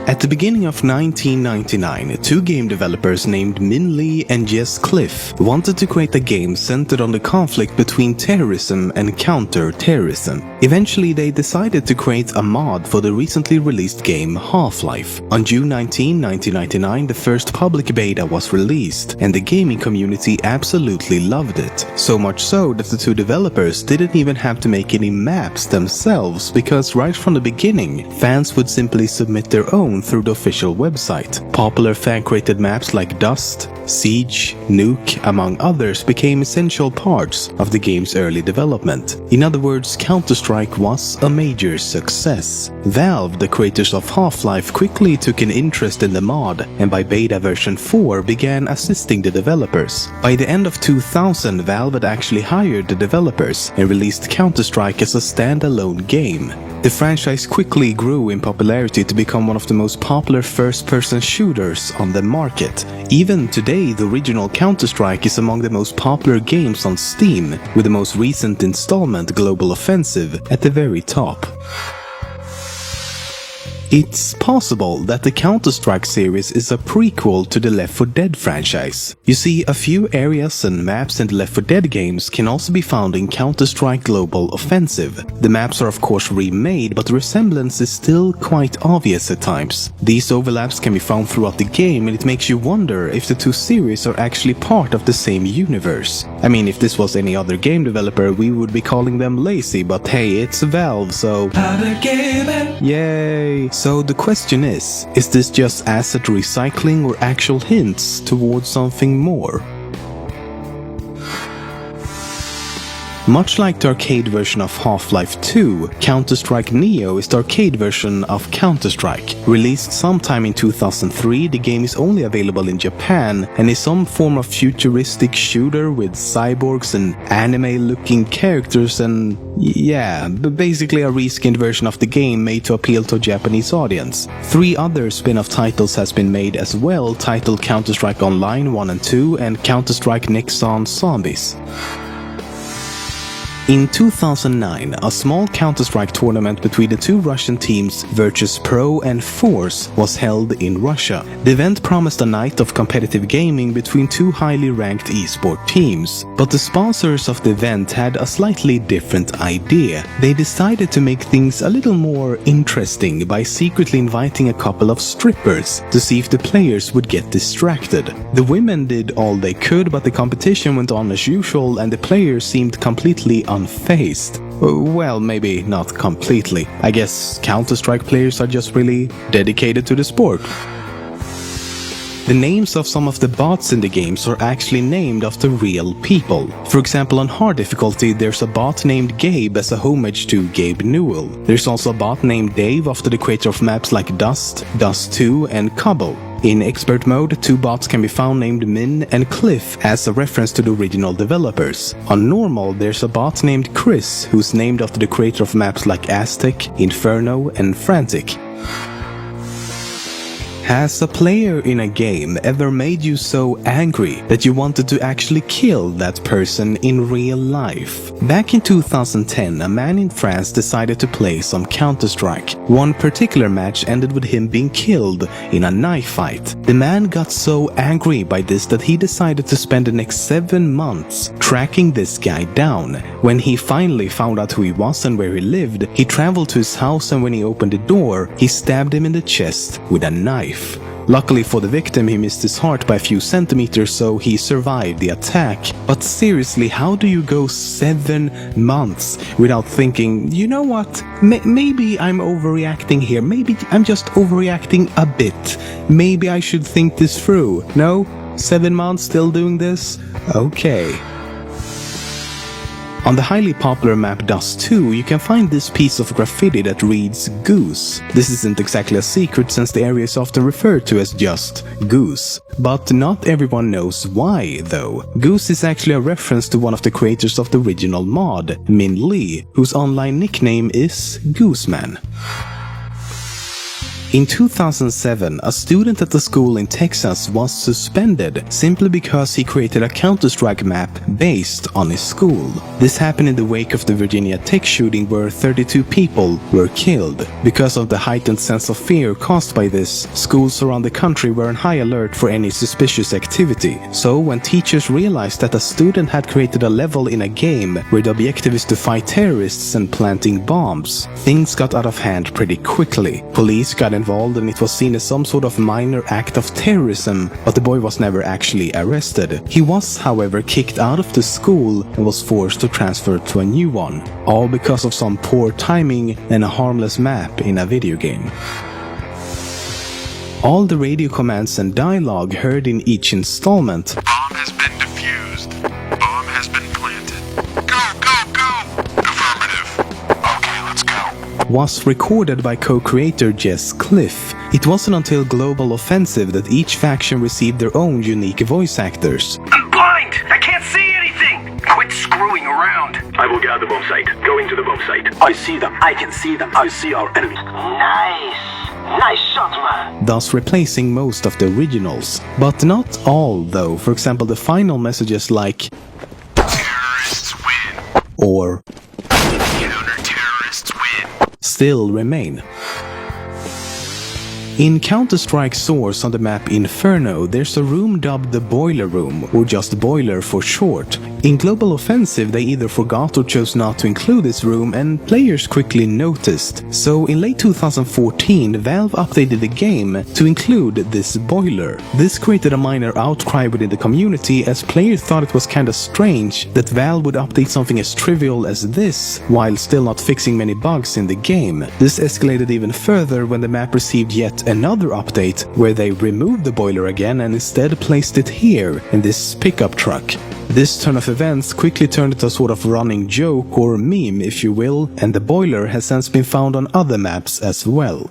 At the beginning of 1999, two game developers named Min Lee and Jess Cliff wanted to create a game centered on the conflict between terrorism and counter-terrorism. Eventually, they decided to create a mod for the recently released game Half-Life. On June 19, 1999, the first public beta was released, and the gaming community absolutely loved it. So much so that the two developers didn't even have to make any maps themselves, because right from the beginning, fans would simply submit their own through the official website. Popular fan-created maps like Dust, Siege, Nuke, among others, became essential parts of the game's early development. In other words, Counter-Strike was a major success. Valve, the creators of Half-Life, quickly took an interest in the mod, and by beta version 4 began assisting the developers. By the end of 2000, Valve had actually hired the developers and released Counter-Strike as a standalone game. The franchise quickly grew in popularity to become one of the most popular first-person shooters on the market. Even today, the original Counter-Strike is among the most popular games on Steam, with the most recent installment, Global Offensive, at the very top. It's possible that the Counter-Strike series is a prequel to the Left 4 Dead franchise. You see, a few areas and maps in the Left 4 Dead games can also be found in Counter-Strike Global Offensive. The maps are of course remade, but the resemblance is still quite obvious at times. These overlaps can be found throughout the game, and it makes you wonder if the two series are actually part of the same universe. I mean, if this was any other game developer, we would be calling them lazy, but hey, it's Valve, so... Yay! So the question is this just asset recycling or actual hints towards something more? Much like the arcade version of Half-Life 2, Counter-Strike Neo is the arcade version of Counter-Strike. Released sometime in 2003, the game is only available in Japan and is some form of futuristic shooter with cyborgs and anime-looking characters and yeah, basically a reskinned version of the game made to appeal to a Japanese audience. 3 other spin-off titles has been made as well, titled Counter-Strike Online 1 and 2 and Counter-Strike Nexon Zombies. In 2009, a small Counter-Strike tournament between the two Russian teams Virtus Pro and Force was held in Russia. The event promised a night of competitive gaming between two highly ranked esport teams, but the sponsors of the event had a slightly different idea. They decided to make things a little more interesting by secretly inviting a couple of strippers to see if the players would get distracted. The women did all they could, but the competition went on as usual and the players seemed completely unfazed. Well, maybe not completely. I guess Counter-Strike players are just really dedicated to the sport. The names of some of the bots in the games are actually named after real people. For example, on hard difficulty, there's a bot named Gabe as a homage to Gabe Newell. There's also a bot named Dave after the creator of maps like Dust, Dust 2 and Cobble. In expert mode, 2 bots can be found named Min and Cliff as a reference to the original developers. On normal, there's a bot named Chris, who's named after the creator of maps like Aztec, Inferno and Frantic. Has a player in a game ever made you so angry that you wanted to actually kill that person in real life? Back in 2010, a man in France decided to play some Counter-Strike. One particular match ended with him being killed in a knife fight. The man got so angry by this that he decided to spend the next 7 months tracking this guy down. When he finally found out who he was and where he lived, he traveled to his house, and when he opened the door, he stabbed him in the chest with a knife. Luckily for the victim, he missed his heart by a few centimeters, so he survived the attack. But seriously, how do you go 7 months without thinking, you know what, maybe I'm overreacting here, maybe I'm just overreacting a bit, maybe I should think this through? No? 7 months still doing this? Okay. On the highly popular map Dust 2, you can find this piece of graffiti that reads Goose. This isn't exactly a secret since the area is often referred to as just Goose. But not everyone knows why, though. Goose is actually a reference to one of the creators of the original mod, Min Lee, whose online nickname is Gooseman. In 2007, a student at the school in Texas was suspended simply because he created a Counter-Strike map based on his school. This happened in the wake of the Virginia Tech shooting where 32 people were killed. Because of the heightened sense of fear caused by this, schools around the country were on high alert for any suspicious activity. So when teachers realized that a student had created a level in a game where the objective is to fight terrorists and planting bombs, things got out of hand pretty quickly. Police got involved and it was seen as some sort of minor act of terrorism, but the boy was never actually arrested. He was, however, kicked out of the school and was forced to transfer to a new one, all because of some poor timing and a harmless map in a video game. All the radio commands and dialogue heard in each installment Bomb has been defused. Bomb has been planted. Go, go, go! Affirmative. Okay, let's go. was recorded by co-creator Jess Cliff. It wasn't until Global Offensive that each faction received their own unique voice actors. I'm blind! I can't see anything! Quit screwing around! I will guard the bomb site. Going to the bomb site. I see them. I can see them. I see our enemy. Nice! Nice shot, man! Thus replacing most of the originals. But not all, though. For example, the final messages like Terrorists win. or Counter-terrorists win. still remain. In Counter-Strike Source on the map Inferno, there's a room dubbed the Boiler Room, or just Boiler for short. In Global Offensive, they either forgot or chose not to include this room, and players quickly noticed. So in late 2014, Valve updated the game to include this boiler. This created a minor outcry within the community, as players thought it was kinda strange that Valve would update something as trivial as this, while still not fixing many bugs in the game. This escalated even further when the map received yet another update, where they removed the boiler again and instead placed it here, in this pickup truck. This turn of events quickly turned into a sort of running joke or meme, if you will, and the boiler has since been found on other maps as well.